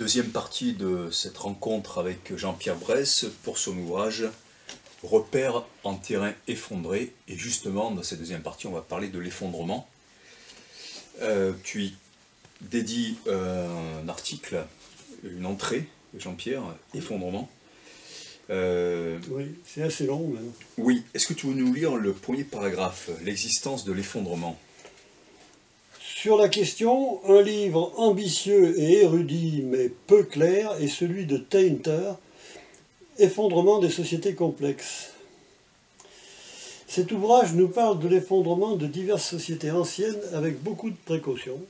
Deuxième partie de cette rencontre avec Jean-Pierre Bresse pour son ouvrage Repères en terrain effondré. Et justement, dans cette deuxième partie, on va parler de l'effondrement. Tu y dédies un article, une entrée, Jean-Pierre, effondrement. Oui, c'est assez long même. Oui, est-ce que tu veux nous lire le premier paragraphe, l'existence de l'effondrement? Sur la question, un livre ambitieux et érudit mais peu clair est celui de Tainter, Effondrement des sociétés complexes. Cet ouvrage nous parle de l'effondrement de diverses sociétés anciennes avec beaucoup de précautions.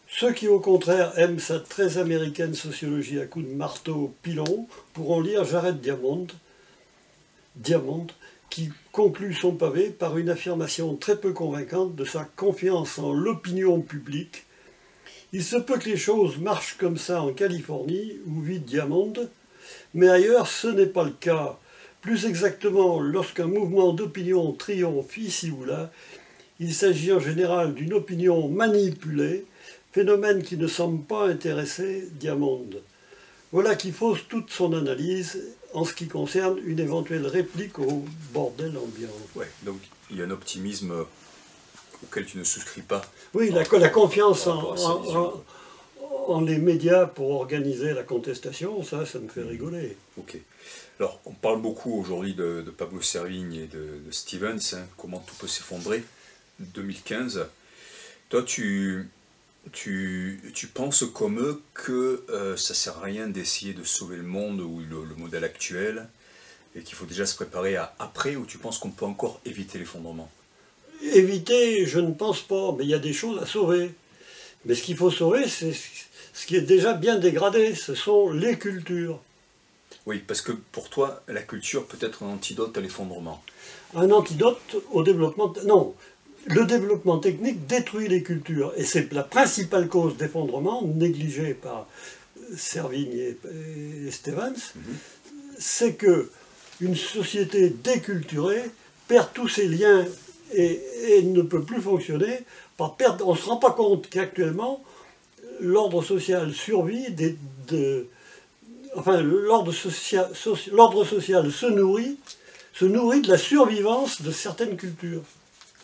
Ceux qui au contraire aiment sa très américaine sociologie à coups de marteau pilon pourront lire Jared Diamond, qui conclut son pavé par une affirmation très peu convaincante de sa confiance en l'opinion publique. Il se peut que les choses marchent comme ça en Californie, où vit Diamond, mais ailleurs ce n'est pas le cas. Plus exactement, lorsqu'un mouvement d'opinion triomphe ici ou là, il s'agit en général d'une opinion manipulée, phénomène qui ne semble pas intéresser Diamond. Voilà qui fausse toute son analyse en ce qui concerne une éventuelle réplique au bordel ambiant. Ouais, donc il y a un optimisme auquel tu ne souscris pas. Oui, la confiance en les médias pour organiser la contestation, ça me fait rigoler. Ok. Alors, on parle beaucoup aujourd'hui de Pablo Servigne et de Stevens, hein, comment tout peut s'effondrer, 2015. Toi, tu penses comme eux que ça ne sert à rien d'essayer de sauver le monde ou le modèle actuel et qu'il faut déjà se préparer à après, ou tu penses qu'on peut encore éviter l'effondrement? Éviter, je ne pense pas, mais il y a des choses à sauver. Mais ce qu'il faut sauver, c'est ce qui est déjà bien dégradé, ce sont les cultures. Oui, parce que pour toi, la culture peut être un antidote à l'effondrement. Un antidote au développement... Non, le développement technique détruit les cultures. Et c'est la principale cause d'effondrement, négligée par Servigne et Stevens, c'est que une société déculturée perd tous ses liens et ne peut plus fonctionner. On ne se rend pas compte qu'actuellement, l'ordre social survit l'ordre social se nourrit de la survivance de certaines cultures.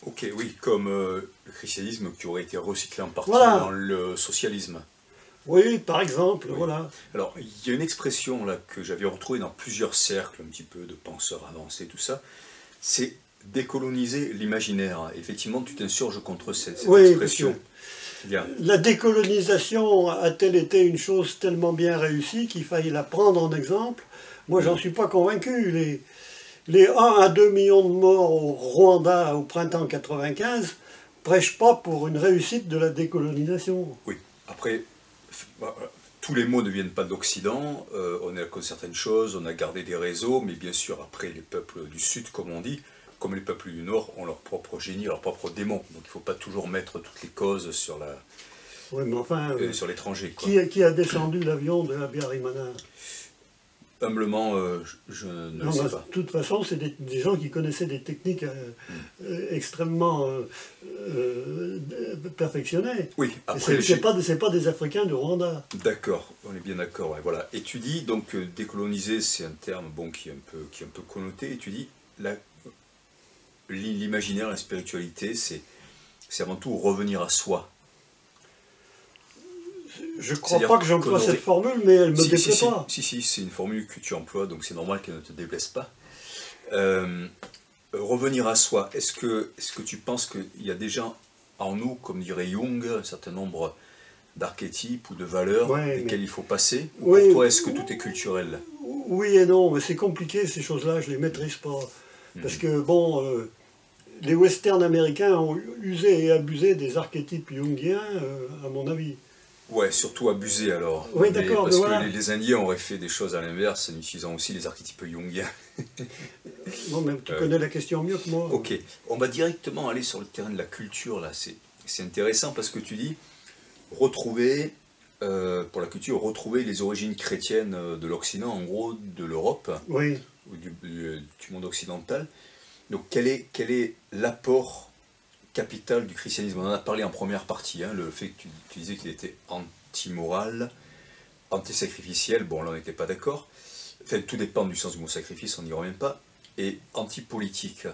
Ok, oui, comme le christianisme qui aurait été recyclé en partie dans le socialisme. Oui, par exemple, oui. Voilà. Alors, il y a une expression là que j'avais retrouvée dans plusieurs cercles, un petit peu de penseurs avancés, tout ça, c'est décoloniser l'imaginaire. Effectivement, tu t'insurges contre cette expression. La décolonisation a-t-elle été une chose tellement bien réussie qu'il faille la prendre en exemple? Moi, j'en suis pas convaincu. Les 1 à 2 millions de morts au Rwanda au printemps 95 prêchent pas pour une réussite de la décolonisation. Oui, après, tous les mots ne viennent pas de l'Occident, on a connu certaines choses, on a gardé des réseaux, mais bien sûr, après, les peuples du Sud, comme on dit, comme les peuples du Nord, ont leur propre génie, leur propre démon. Donc il ne faut pas toujours mettre toutes les causes sur sur l'étranger. Qui a descendu l'avion de Habyarimana? Humblement, je ne le sais pas. De toute façon, c'est des gens qui connaissaient des techniques extrêmement perfectionnées. Oui, après... C'est pas des Africains du Rwanda. D'accord, on est bien d'accord. Ouais, voilà. Et tu dis, donc, décoloniser, c'est un terme qui est un peu connoté, et tu dis, l'imaginaire, la spiritualité, c'est avant tout revenir à soi. Je ne crois pas que j'emploie cette formule, mais elle ne me déplaît pas. Si, c'est une formule que tu emploies, donc c'est normal qu'elle ne te déplaise pas. Revenir à soi, est-ce que tu penses qu'il y a déjà en nous, comme dirait Jung, un certain nombre d'archétypes ou de valeurs desquelles il faut passer? Ou pour toi, est-ce que tout est culturel? Oui et non, mais c'est compliqué ces choses-là, je ne les maîtrise pas. Parce que, les westerns américains ont usé et abusé des archétypes jungiens, à mon avis. Ouais, surtout abusé alors. Oui, d'accord. Parce que les Indiens auraient fait des choses à l'inverse en utilisant aussi les archétypes jungiens. Non, mais tu connais la question mieux que moi. Ok, on va directement aller sur le terrain de la culture là. C'est intéressant parce que tu dis retrouver, pour la culture, retrouver les origines chrétiennes de l'Occident, en gros de l'Europe, oui, ou du monde occidental. Donc quel est l'apport capital du christianisme? On en a parlé en première partie, hein, le fait que tu disais qu'il était anti-morale, anti-sacrificielle, bon là on n'était pas d'accord, enfin tout dépend du sens du mot sacrifice, on n'y revient pas, et anti-politique.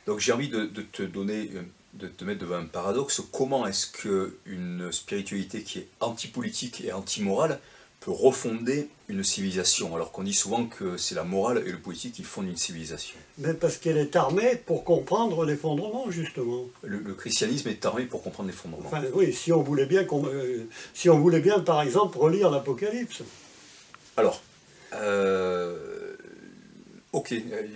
Donc j'ai envie de te mettre devant un paradoxe. Comment est-ce qu'une spiritualité qui est anti-politique et anti-morale peut refonder une civilisation, alors qu'on dit souvent que c'est la morale et le politique qui fondent une civilisation? Mais parce qu'elle est armée pour comprendre l'effondrement, justement. Le christianisme est armé pour comprendre l'effondrement. Enfin, oui, si on voulait bien, si on voulait bien, par exemple, relire l'Apocalypse. Alors, ok,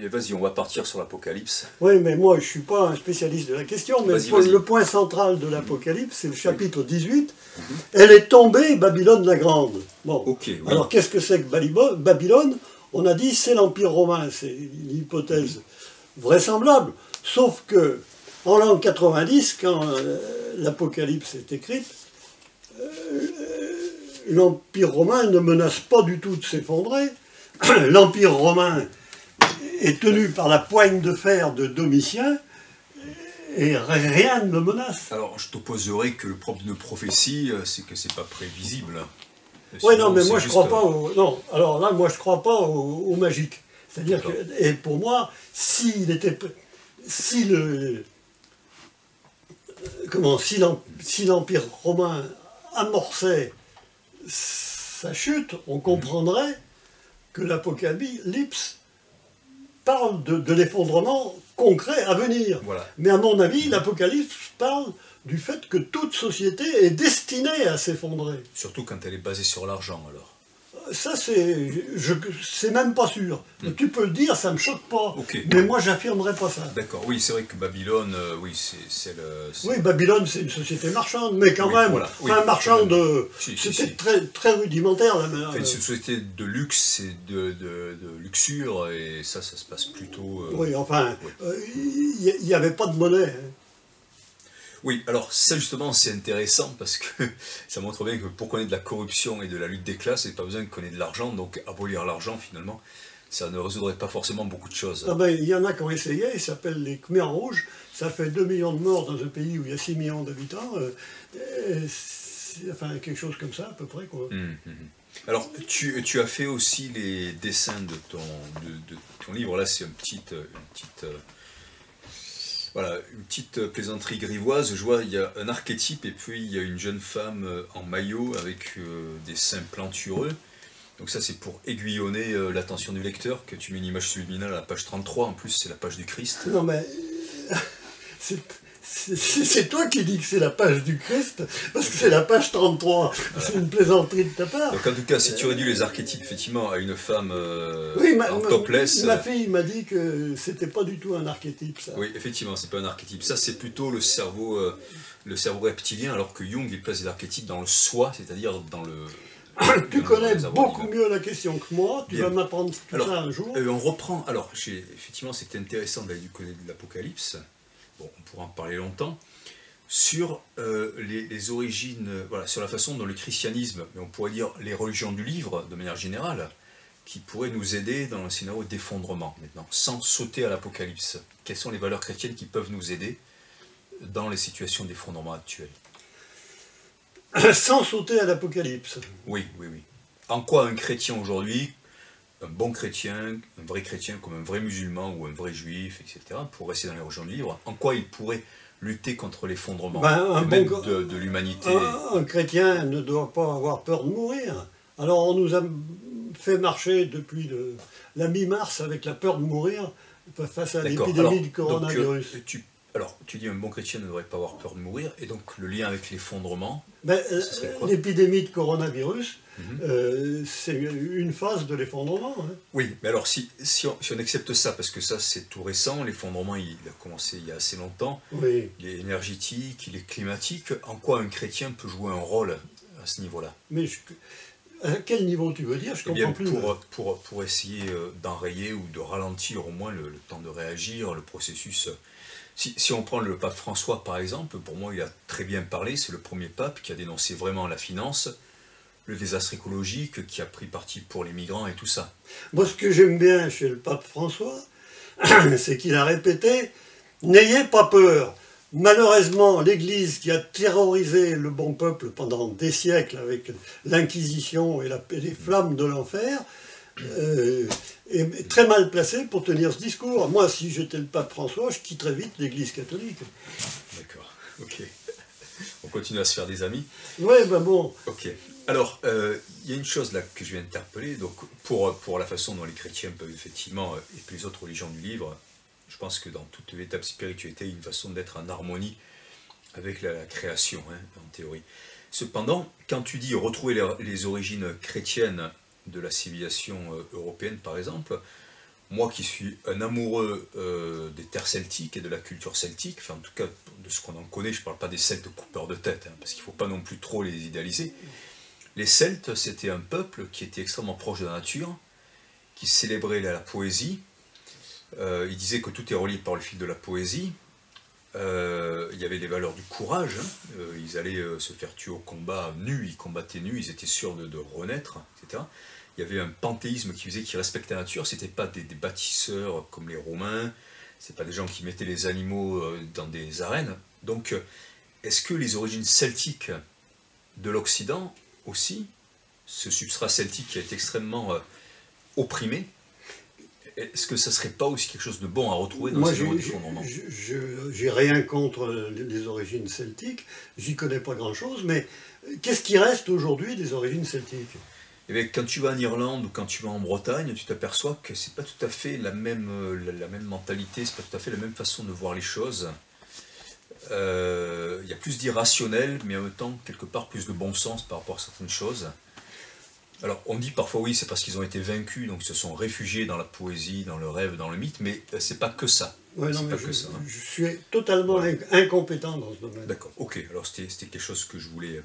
vas-y, on va partir sur l'Apocalypse. Oui, mais moi, je ne suis pas un spécialiste de la question, mais le point central de l'Apocalypse, c'est le chapitre 18. Elle est tombée, Babylone la Grande. Bon. Okay, oui. Alors, qu'est-ce que c'est que Babylone? On a dit c'est l'Empire romain, c'est une hypothèse vraisemblable. Sauf que, en l'an 90, quand l'Apocalypse est écrite, l'Empire romain ne menace pas du tout de s'effondrer. L'Empire romain est tenu par la poigne de fer de Domitien, et rien ne le menace. Alors, je t'opposerai que le propre d'une prophétie, c'est que c'est pas prévisible. Oui, non, mais moi je crois pas au... Non, alors là, moi je crois pas au magique. C'est-à-dire que, et pour moi, si l'Empire romain amorçait sa chute, on comprendrait que l'Apocalypse parle de l'effondrement concret à venir. Voilà. Mais à mon avis, l'Apocalypse parle du fait que toute société est destinée à s'effondrer. Surtout quand elle est basée sur l'argent, alors. Ça, c'est même pas sûr. Tu peux le dire, ça me choque pas. Okay. Mais moi, j'affirmerais pas ça. D'accord, oui, c'est vrai que Babylone, oui, c'est le... Oui, Babylone, c'est une société marchande, mais quand même, voilà, oui, marchande, c'était très, très rudimentaire. Là, c'est une société de luxe et de luxure, et ça se passe plutôt... oui, enfin, il n'y avait pas de monnaie. Hein. Oui, alors ça justement c'est intéressant parce que ça montre bien que pour qu'on ait de la corruption et de la lutte des classes, il n'y a pas besoin qu'on ait de l'argent, donc abolir l'argent finalement, ça ne résoudrait pas forcément beaucoup de choses. Ah ben, il y en a qui ont essayé, ils s'appellent les Khmers rouges, ça fait 2 millions de morts dans un pays où il y a 6 millions d'habitants, enfin quelque chose comme ça à peu près quoi. Alors tu as fait aussi les dessins de ton livre, là c'est une petite voilà, une petite plaisanterie grivoise. Je vois, il y a un archétype et puis il y a une jeune femme en maillot avec des seins plantureux. Donc ça c'est pour aiguillonner l'attention du lecteur, que tu mets une image subliminale à la page 33, en plus c'est la page du Christ. Non mais... C'est toi qui dis que c'est la page du Christ, parce que c'est la page 33. C'est une plaisanterie de ta part. Donc en tout cas, si tu réduis les archétypes effectivement à une femme oui, en topless... Ma fille m'a dit que c'était pas du tout un archétype, ça. Oui, effectivement, c'est pas un archétype. Ça, c'est plutôt le cerveau reptilien, alors que Jung, il place les archétypes dans le soi, c'est-à-dire dans le... Tu connais beaucoup mieux la question que moi, tu vas m'apprendre tout ça un jour. On reprend... Alors, effectivement, c'était intéressant d'aller du côté de l'Apocalypse. Bon, on pourra en parler longtemps, sur les origines, voilà, sur la façon dont le christianisme, mais on pourrait dire les religions du livre, de manière générale, qui pourraient nous aider dans un scénario d'effondrement, maintenant, sans sauter à l'Apocalypse. Quelles sont les valeurs chrétiennes qui peuvent nous aider dans les situations d'effondrement actuelles? Sans sauter à l'Apocalypse. Oui, oui, oui. En quoi un chrétien aujourd'hui, un bon chrétien, un vrai chrétien comme un vrai musulman ou un vrai juif, etc., pour rester dans les religions du livre, en quoi il pourrait lutter contre l'effondrement de l'humanité? Un chrétien ne doit pas avoir peur de mourir. Alors on nous a fait marcher depuis la mi-mars avec la peur de mourir face à l'épidémie du coronavirus. Tu dis un bon chrétien ne devrait pas avoir peur de mourir, et donc le lien avec l'effondrement, l'épidémie de coronavirus, c'est une phase de l'effondrement. Hein. Oui, mais alors si on accepte ça, parce que ça c'est tout récent, l'effondrement il a commencé il y a assez longtemps, oui. Il est énergétique, il est climatique, en quoi un chrétien peut jouer un rôle à ce niveau-là? Mais à quel niveau tu veux dire? Je comprends plus. Pour essayer d'enrayer ou de ralentir au moins le temps de réagir, le processus... Si on prend le pape François par exemple, pour moi il a très bien parlé, c'est le premier pape qui a dénoncé vraiment la finance, le désastre écologique, qui a pris parti pour les migrants et tout ça. Moi ce que j'aime bien chez le pape François, c'est qu'il a répété « N'ayez pas peur, Malheureusement, l'Église qui a terrorisé le bon peuple pendant des siècles avec l'Inquisition et les flammes de l'enfer, est très mal placée pour tenir ce discours. Moi, si j'étais le pape François, je quitterais vite l'Église catholique. D'accord, ok. On continue à se faire des amis. Ouais, ben bon. Ok. Alors, il y a une chose là que je vais interpeller. Donc, pour la façon dont les chrétiens peuvent effectivement, et puis les autres religions du livre, je pense que dans toute l'étape spiritualité, il y a une façon d'être en harmonie avec la création, hein, en théorie. Cependant, quand tu dis retrouver les origines chrétiennes de la civilisation européenne, par exemple, moi qui suis un amoureux des terres celtiques et de la culture celtique, enfin en tout cas de ce qu'on en connaît, je ne parle pas des Celtes coupeurs de tête, hein, parce qu'il ne faut pas non plus trop les idéaliser. Les Celtes, c'était un peuple qui était extrêmement proche de la nature, qui célébrait la poésie. Il disait que tout est relié par le fil de la poésie. Il y avait les valeurs du courage, hein. Ils allaient se faire tuer au combat nus, ils combattaient nus, ils étaient sûrs de renaître, etc. Il y avait un panthéisme qui faisait qu'ils respectaient la nature, c'était pas des bâtisseurs comme les Romains, c'est pas des gens qui mettaient les animaux dans des arènes. Donc, est-ce que les origines celtiques de l'Occident aussi, ce substrat celtique qui a été extrêmement opprimé, est-ce que ça serait pas aussi quelque chose de bon à retrouver dans ces effondrements? J'ai rien contre les origines celtiques, j'y connais pas grand-chose, mais qu'est-ce qui reste aujourd'hui des origines celtiques? Eh bien, quand tu vas en Irlande ou quand tu vas en Bretagne, tu t'aperçois que c'est pas tout à fait la même mentalité, c'est pas tout à fait la même façon de voir les choses. Il y a plus d'irrationnel, mais en même temps, quelque part, plus de bon sens par rapport à certaines choses. Alors, on dit parfois oui, c'est parce qu'ils ont été vaincus, donc ils se sont réfugiés dans la poésie, dans le rêve, dans le mythe, mais c'est pas que ça. Ouais, non, mais que ça, hein. Je suis totalement incompétent dans ce domaine. D'accord, ok, alors c'était quelque chose que je voulais...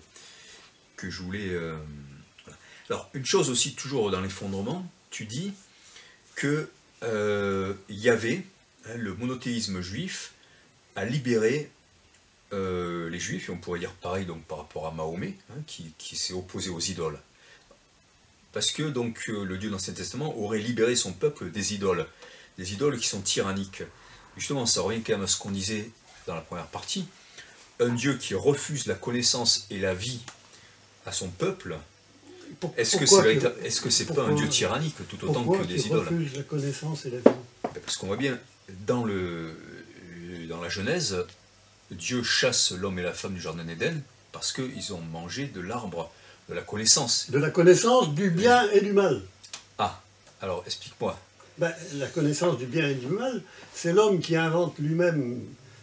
voilà. Alors, une chose aussi, toujours dans l'effondrement, tu dis que Yahvé, hein, le monothéisme juif, a libéré les juifs, et on pourrait dire pareil donc, par rapport à Mahomet, hein, qui s'est opposé aux idoles. Parce que donc le Dieu dans l'Ancien Testament aurait libéré son peuple des idoles qui sont tyranniques. Justement, ça revient quand même à ce qu'on disait dans la première partie. Un Dieu qui refuse la connaissance et la vie à son peuple, est-ce que c'est pas un Dieu tyrannique tout autant que des idoles? Pourquoi refuse la connaissance et la vie? Parce qu'on voit bien, dans la Genèse, Dieu chasse l'homme et la femme du jardin d'Éden parce qu'ils ont mangé de l'arbre de la connaissance. De la connaissance du bien et du mal. Ah, alors explique-moi. Ben, la connaissance du bien et du mal, c'est l'homme qui invente lui-même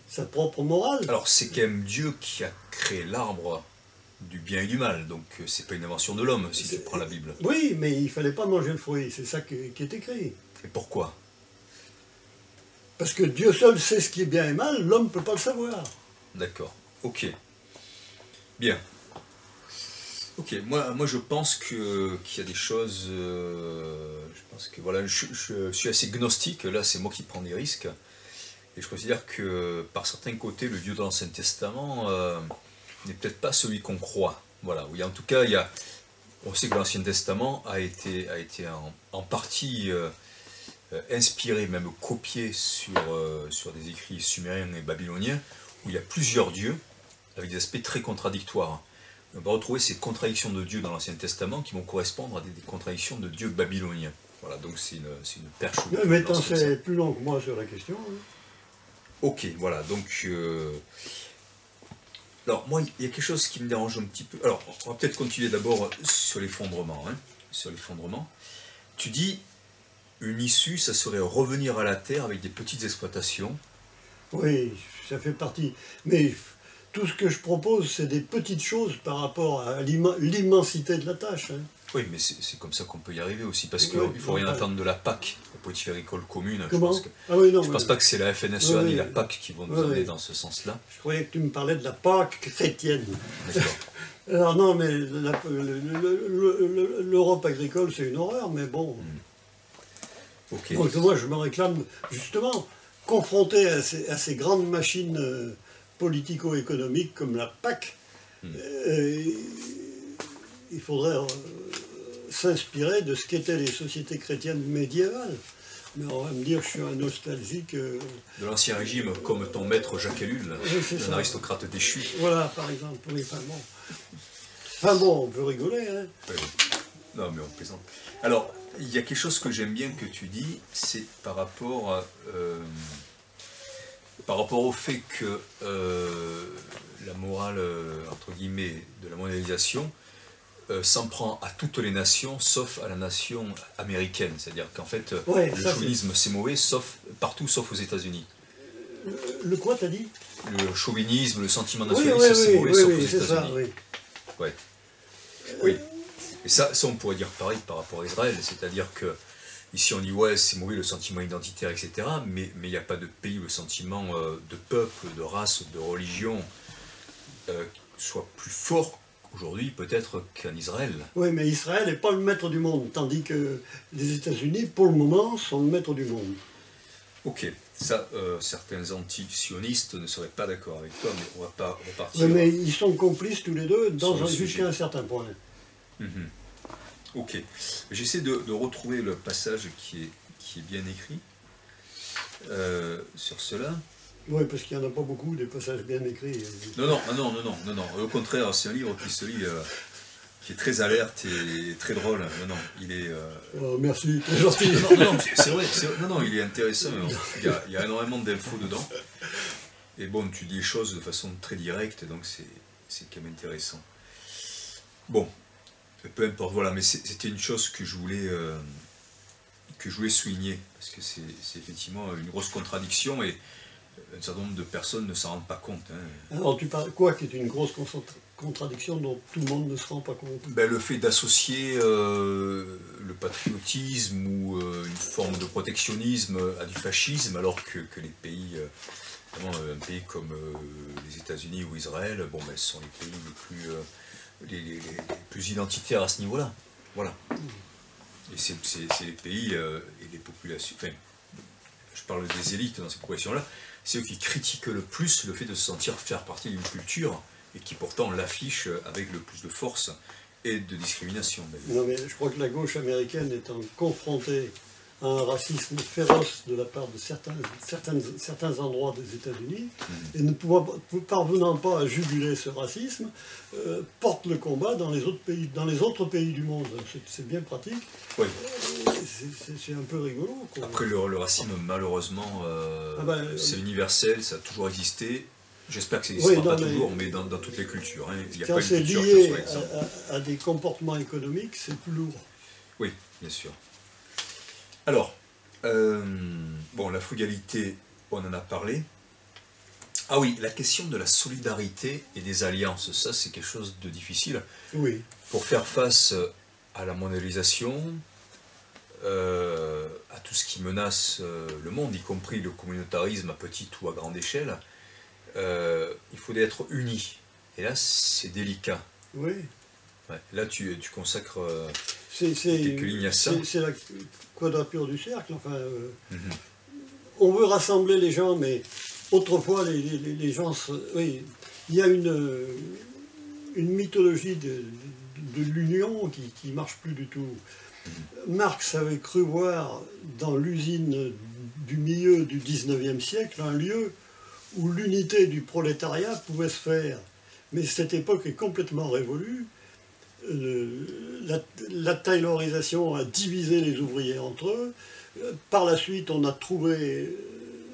sa propre morale. Alors c'est quand même Dieu qui a créé l'arbre du bien et du mal, donc c'est pas une invention de l'homme si tu prends la Bible. Oui, mais il fallait pas manger le fruit, c'est ça qui est écrit. Et pourquoi? Parce que Dieu seul sait ce qui est bien et mal, l'homme ne peut pas le savoir. D'accord, ok. Bien. Ok, moi je pense qu'il y a des choses... je pense que voilà, je suis assez gnostique, là c'est moi qui prends des risques. Et je considère que par certains côtés, le Dieu de l'Ancien Testament n'est peut-être pas celui qu'on croit. Voilà, oui, en tout cas, on sait que l'Ancien Testament a été en partie inspiré, même copié sur des écrits sumériens et babyloniens, où il y a plusieurs dieux, avec des aspects très contradictoires. On va retrouver ces contradictions de Dieu dans l'Ancien Testament qui vont correspondre à des contradictions de dieux babyloniens. Voilà, donc c'est une perche. Mais t'en sais plus long que moi sur la question. Hein. Ok, voilà, donc... Alors, moi, il y a quelque chose qui me dérange un petit peu. Alors, on va peut-être continuer d'abord sur l'effondrement. Hein, sur l'effondrement. Tu dis, une issue, ça serait revenir à la terre avec des petites exploitations. Oui, ça fait partie. Mais tout ce que je propose, c'est des petites choses par rapport à l'immensité de la tâche. Hein. Oui, mais c'est comme ça qu'on peut y arriver aussi, parce qu'il ne faut rien attendre de la PAC, la politique agricole commune. Comment? Je ne pense pas que c'est la FNSEA ni la PAC qui vont nous amener dans ce sens-là. Je croyais que tu me parlais de la Pâque chrétienne. D'accord. Alors non, mais l'Europe agricole, c'est une horreur, mais bon. Okay. Donc moi, je me réclame, justement, confronté à ces grandes machines politico-économiques comme la PAC, il faudrait s'inspirer de ce qu'étaient les sociétés chrétiennes médiévales. Mais on va me dire que je suis un nostalgique. De l'Ancien Régime, comme ton maître Jacques Ellul, C'est un ça. aristocrate déchu. Voilà, par exemple. Oui, enfin bon. Enfin bon, on peut rigoler, hein. Oui. Non, mais on plaisante. Alors, il y a quelque chose que j'aime bien que tu dis, c'est par rapport au fait que la morale, entre guillemets, de la mondialisation s'en prend à toutes les nations, sauf à la nation américaine. C'est-à-dire qu'en fait, Ouais, le ça, chauvinisme, c'est mauvais partout, sauf aux États-Unis. Le quoi, t'as dit? Le chauvinisme, le sentiment Oui, nationaliste, c'est mauvais, sauf aux oui, c'est ça, États-Unis. oui. Ouais. Oui. Et ça, on pourrait dire pareil par rapport à Israël, c'est-à-dire que ici on dit ouais c'est mauvais le sentiment identitaire, etc. Mais il n'y a pas de pays où le sentiment de peuple, de race, de religion soit plus fort aujourd'hui peut-être qu'en Israël. Oui, mais Israël n'est pas le maître du monde, tandis que les États-Unis, pour le moment, sont le maître du monde. Ok, ça, certains anti-sionistes ne seraient pas d'accord avec toi, mais on va pas repartir. Oui, mais ils sont complices tous les deux Sur le jusqu'à sujet. un certain point. Mhm. Ok, j'essaie de retrouver le passage qui est bien écrit sur cela. Oui, parce qu'il n'y en a pas beaucoup, des passages bien écrits. Non. Au contraire, c'est un livre qui se lit, qui est très alerte et très drôle. Non, il est. Oh, merci, t'es gentil. Non, c'est vrai. Non, il est intéressant. Il y a énormément d'infos dedans. Et bon, tu dis les choses de façon très directe, donc c'est quand même intéressant. Bon, peu importe, voilà, mais c'était une chose que je voulais souligner, parce que c'est effectivement une grosse contradiction et un certain nombre de personnes ne s'en rendent pas compte. Hein. Alors tu parles quoi qui est une grosse contradiction dont tout le monde ne se rend pas compte? Ben, le fait d'associer le patriotisme ou une forme de protectionnisme à du fascisme, alors que les pays, un pays comme les États-Unis ou Israël, bon, ben, ce sont les pays les plus identitaires à ce niveau-là. Voilà. Et c'est les pays et les populations. Enfin, je parle des élites dans ces populations-là. C'est eux qui critiquent le plus le fait de se sentir faire partie d'une culture et qui pourtant l'affichent avec le plus de force et de discrimination. Non, mais je crois que la gauche américaine étant confrontée à un racisme féroce de la part de certains endroits des États-Unis, et ne parvenant pas à juguler ce racisme, porte le combat dans les autres pays du monde. C'est bien pratique. Oui. C'est un peu rigolo, quoi. Après, le racisme, malheureusement, c'est universel, ça a toujours existé. J'espère que ça n'existera pas toujours, mais dans toutes les cultures. Hein. Il y a quand pas une c'est culture lié qui soit exempte. à des comportements économiques, c'est plus lourd. Oui, bien sûr. Alors, bon, la frugalité, on en a parlé. Ah oui, la question de la solidarité et des alliances, ça c'est quelque chose de difficile. Oui. Pour faire face à la mondialisation, à tout ce qui menace le monde, y compris le communautarisme à petite ou à grande échelle, il faut être unis. Et là, c'est délicat. Oui. Ouais. Là, tu consacres C'est quelques lignes à ça. C'est la quadrature du cercle. Enfin, on veut rassembler les gens, mais autrefois, les gens... Oui, il y a une mythologie de l'union qui ne marche plus du tout. Marx avait cru voir dans l'usine du milieu du 19e siècle un lieu où l'unité du prolétariat pouvait se faire. Mais cette époque est complètement révolue. La taylorisation a divisé les ouvriers entre eux. Par la suite, on a trouvé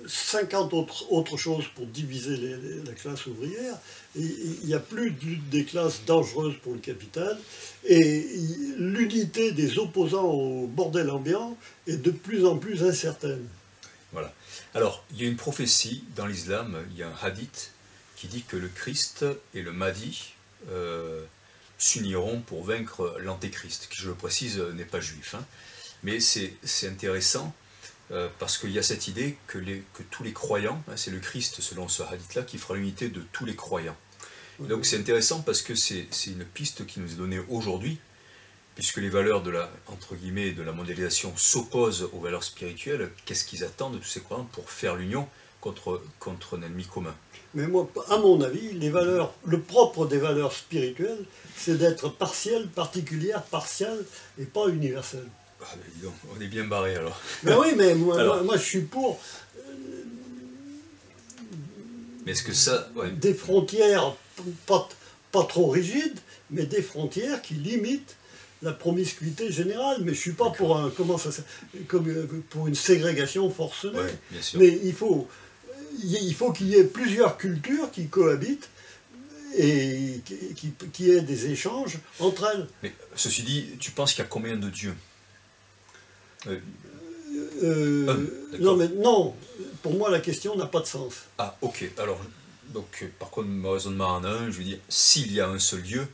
50 autres choses pour diviser la classe ouvrière. Et il n'y a plus de lutte des classes dangereuse pour le capital. Et l'unité des opposants au bordel ambiant est de plus en plus incertaine. Voilà. Alors, il y a une prophétie dans l'islam, il y a un hadith qui dit que le Christ et le Mahdi s'uniront pour vaincre l'antéchrist, qui, je le précise, n'est pas juif. Hein. Mais c'est intéressant parce qu'il y a cette idée que tous les croyants, hein, c'est le Christ selon ce hadith-là, qui fera l'unité de tous les croyants. Et donc c'est intéressant parce que c'est une piste qui nous est donnée aujourd'hui, puisque les valeurs entre guillemets, de la mondialisation s'opposent aux valeurs spirituelles. Qu'est-ce qu'ils attendent de tous ces croyants pour faire l'union contre un ennemi commun? Mais moi, à mon avis, le propre des valeurs spirituelles, c'est d'être partielle, particulière, partiale, et pas universelle. Ah, ben, dis donc, on est bien barré alors. Ben oui, mais Alors. moi je suis pour Mais est-ce que ça... Ouais. des frontières pas trop rigides, mais des frontières qui limitent la promiscuité générale. Mais je suis pas pour un, pour une ségrégation forcenée. Ouais, bien sûr. Mais il faut qu'il y ait plusieurs cultures qui cohabitent et qui aient des échanges entre elles. Mais ceci dit, tu penses qu'il y a combien de dieux? Non, mais non, pour moi la question n'a pas de sens. Ah, ok. Alors, donc, par contre, mon raisonnement en un, je veux dire, s'il y a un seul Dieu,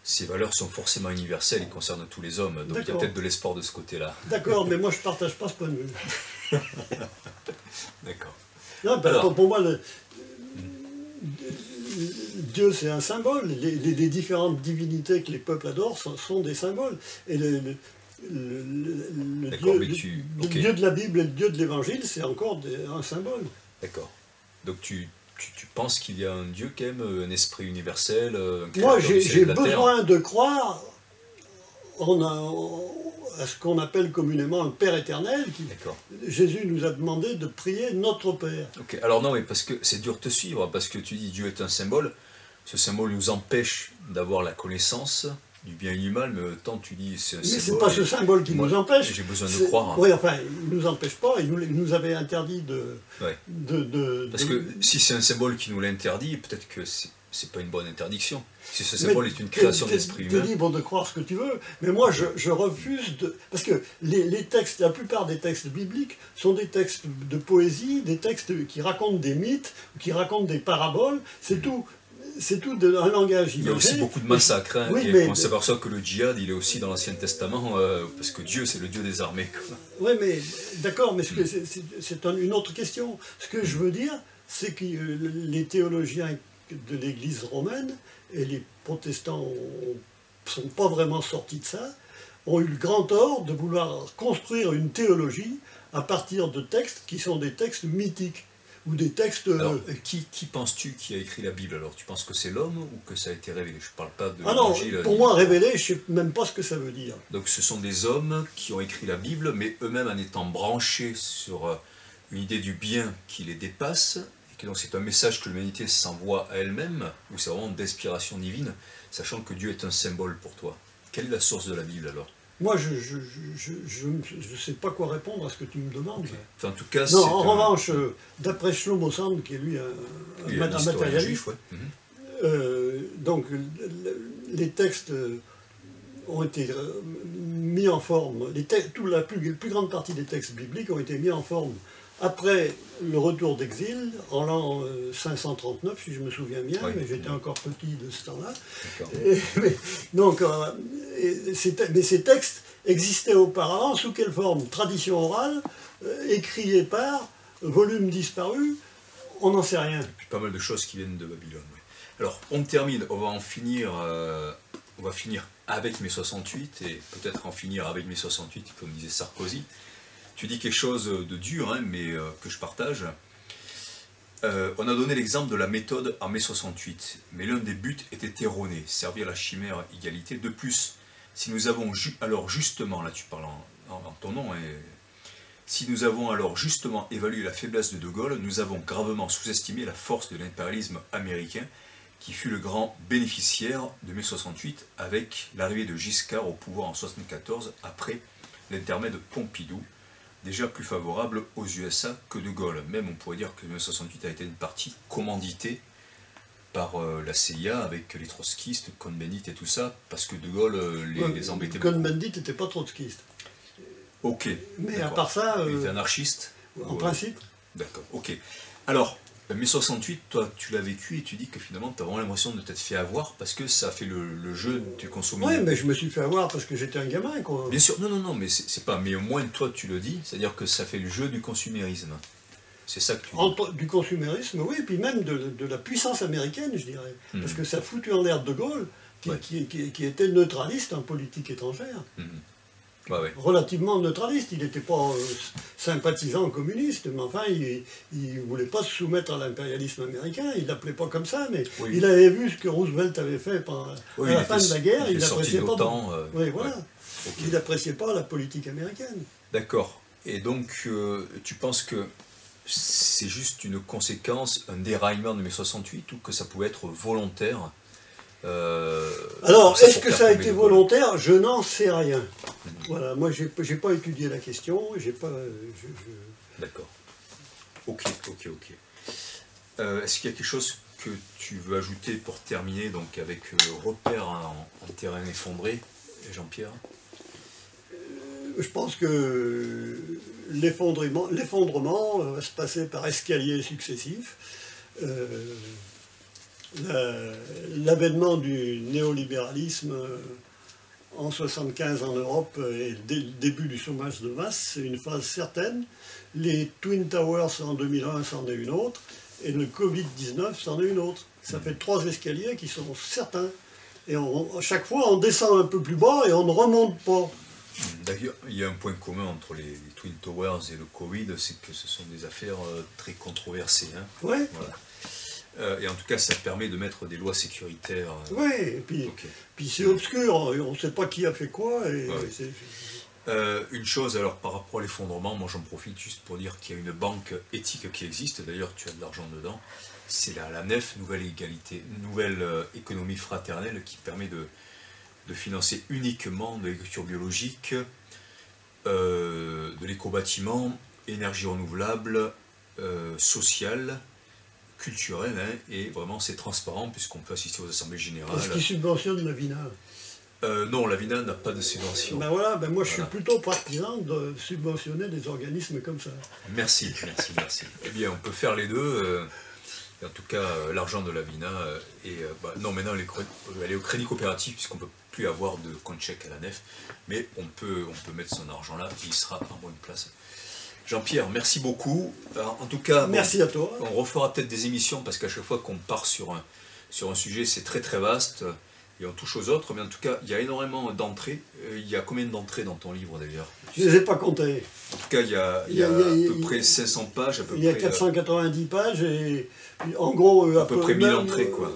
ces valeurs sont forcément universelles et concernent tous les hommes. Donc, il y a peut-être de l'espoir de ce côté-là. D'accord, mais moi je partage pas ce point de vue. D'accord. Non, Alors. pour moi, Dieu c'est un symbole. Les différentes divinités que les peuples adorent sont des symboles. Et le D'accord, Dieu, mais tu... le Ok, Dieu de la Bible et le Dieu de l'Évangile, c'est encore un symbole. d'accord. Donc, tu penses qu'il y a un Dieu quand même, un esprit universel, un Moi, créateur du ciel et j'ai de la terre? besoin de croire à ce qu'on appelle communément un Père éternel. D'accord. Jésus nous a demandé de prier notre Père. Ok, alors non, mais parce que c'est dur de te suivre, parce que tu dis Dieu est un symbole, ce symbole nous empêche d'avoir la connaissance du bien et du mal, mais tant tu dis c'est un Mais symbole... c'est pas ce symbole qui moi, nous empêche. J'ai besoin de croire. Hein. Oui, enfin, il ne nous empêche pas, il nous avait interdit Ouais. Parce que si c'est un symbole qui nous l'interdit, peut-être que c'est pas une bonne interdiction. Si ce symbole est une création de l'esprit Tu es humain... libre de croire ce que tu veux, mais moi je refuse de... Parce que les textes, la plupart des textes bibliques sont des textes de poésie, des textes qui racontent des mythes, qui racontent des paraboles, c'est tout. C'est tout un langage imagé. Il y a aussi beaucoup de massacres, hein, oui, et mais... on s'aperçoit que le djihad, il est aussi dans l'Ancien Testament, parce que Dieu, c'est le Dieu des armées. Oui, mais d'accord, mais c'est une autre question. Ce que je veux dire, c'est que les théologiens de l'Église romaine et les protestants ne sont pas vraiment sortis de ça, ont eu le grand tort de vouloir construire une théologie à partir de textes qui sont des textes mythiques. Ou des textes... Alors, qui penses-tu qui a écrit la Bible alors? Tu penses que c'est l'homme ou que ça a été révélé? Je ne parle pas de Ah non, l'Évangile. pour moi, révélé, je ne sais même pas ce que ça veut dire. Donc ce sont des hommes qui ont écrit la Bible, mais eux-mêmes en étant branchés sur une idée du bien qui les dépasse, et que donc c'est un message que l'humanité s'envoie à elle-même, ou c'est vraiment d'inspiration divine, sachant que Dieu est un symbole pour toi. Quelle est la source de la Bible alors? Moi, je ne sais pas quoi répondre à ce que tu me demandes. Okay. Enfin, en tout cas, non, en revanche, d'après Shlomo Sand, qui est lui un matérialiste, juif, ouais. Donc les textes ont été mis en forme, la plus grande partie des textes bibliques ont été mis en forme après le retour d'exil, en l'an 539, si je me souviens bien, oui, mais j'étais encore petit de ce temps-là. Donc, mais ces textes existaient auparavant sous quelle forme? Tradition orale, écrit et part, volume disparu, on n'en sait rien. Et puis pas mal de choses qui viennent de Babylone. Oui. Alors, on termine, on va en finir, on va finir avec mai 68, et peut-être en finir avec mai 68, comme disait Sarkozy. Tu dis quelque chose de dur, hein, mais que je partage. On a donné l'exemple de la méthode en mai 68, mais l'un des buts était erroné, servir la chimère égalité. De plus, si nous avons alors justement, là tu parles en ton nom, hein, si nous avons alors justement évalué la faiblesse de De Gaulle, nous avons gravement sous-estimé la force de l'impérialisme américain, qui fut le grand bénéficiaire de mai 68 avec l'arrivée de Giscard au pouvoir en 1974 après l'intermède de Pompidou, déjà plus favorable aux USA que De Gaulle. Même on pourrait dire que 1968 a été une partie commanditée par la CIA avec les trotskistes, Cohn-Bendit et tout ça, parce que De Gaulle les embêtait beaucoup. Cohn-Bendit n'était pas trotskiste. Ok. Mais à part ça... Il était anarchiste? En principe. D'accord, ok. Alors, mai 68, toi tu l'as vécu et tu dis que finalement tu as vraiment l'impression de t'être fait avoir parce que ça fait le jeu du consommateur. Oui, mais je me suis fait avoir parce que j'étais un gamin, quoi. Bien sûr, non, mais c'est pas, mais au moins toi tu le dis, c'est-à-dire que ça fait le jeu du consumérisme. C'est ça que tu dis. Du consumérisme, oui, et puis même de la puissance américaine, je dirais. Parce que ça foutu en l'air De Gaulle, qui était neutraliste en politique étrangère. relativement neutraliste. Il n'était pas sympathisant communiste, mais enfin, il ne voulait pas se soumettre à l'impérialisme américain. Il ne l'appelait pas comme ça, mais il avait vu ce que Roosevelt avait fait à la fin de la guerre. Il n'appréciait pas. Il n'appréciait pas la politique américaine. D'accord. Et donc, tu penses que c'est juste une conséquence, un déraillement de mai 68, ou que ça pouvait être volontaire? Alors, est-ce que ça a été volontaire? Je n'en sais rien. Voilà, moi, j'ai pas étudié la question, j'ai pas... D'accord. Ok. Est-ce qu'il y a quelque chose que tu veux ajouter pour terminer, donc avec repère en terrain effondré, Jean-Pierre? Je pense que l'effondrement va se passer par escaliers successifs. L'avènement du néolibéralisme en 1975 en Europe et le début du chômage de masse, c'est une phase certaine. Les Twin Towers en 2001, c'en est une autre, et le Covid-19, c'en est une autre. Ça fait 3 escaliers qui sont certains. Et à chaque fois, on descend un peu plus bas et on ne remonte pas. D'ailleurs, il y a un point commun entre les Twin Towers et le Covid, c'est que ce sont des affaires très controversées. Hein. Oui. Voilà. Et en tout cas, ça permet de mettre des lois sécuritaires. Oui, et puis c'est obscur, on ne sait pas qui a fait quoi. Une chose, alors, par rapport à l'effondrement, moi j'en profite juste pour dire qu'il y a une banque éthique qui existe, d'ailleurs tu as de l'argent dedans, c'est la NEF, Nouvelle Économie Fraternelle, qui permet de financer uniquement de l'agriculture biologique, de l'éco-bâtiment, énergie renouvelable, sociale, culturelle, hein, et vraiment c'est transparent puisqu'on peut assister aux assemblées générales. Est-ce qu'ils subventionnent la VINA? Non, la VINA n'a pas de subvention. Ben voilà, moi je suis plutôt partisan de subventionner des organismes comme ça. Merci. Eh bien, on peut faire les deux. En tout cas, l'argent de la VINA non, maintenant elle est au crédit coopératif puisqu'on ne peut plus avoir de compte chèque à la nef, mais on peut mettre son argent là et il sera en bonne place. Jean-Pierre, merci beaucoup. Alors, en tout cas, merci à toi. On refera peut-être des émissions parce qu'à chaque fois qu'on part sur un sujet, c'est très très vaste et on touche aux autres, mais en tout cas, il y a énormément d'entrées. Il y a combien d'entrées dans ton livre d'ailleurs? Je ne les ai pas comptées. En tout cas, il y a à peu près 500 pages. Il y a 490 pages et en gros... à peu près 1000 entrées, quoi.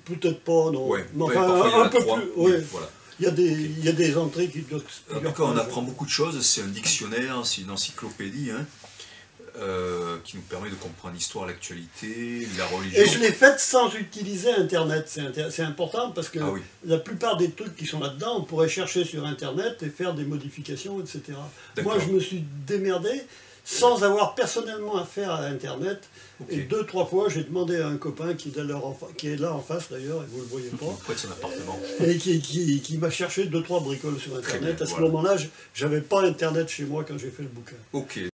Peut-être pas, non. Ouais, mais enfin, un peu plus. Oui, voilà. Il y a des entrées qui doivent... En tout cas, on apprend beaucoup de choses. C'est un dictionnaire, c'est une encyclopédie, hein, qui nous permet de comprendre l'histoire, l'actualité, la religion. Et je l'ai faite sans utiliser Internet. C'est important parce que la plupart des trucs qui sont là-dedans, on pourrait chercher sur Internet et faire des modifications, etc. Moi, je me suis démerdé sans avoir personnellement affaire à Internet. Et 2-3 fois, j'ai demandé à un copain qui est là en face d'ailleurs, et vous ne le voyez pas, près de son appartement, et qui m'a cherché 2-3 bricoles sur Internet. À ce moment-là, j'avais pas Internet chez moi quand j'ai fait le bouquin. Ok.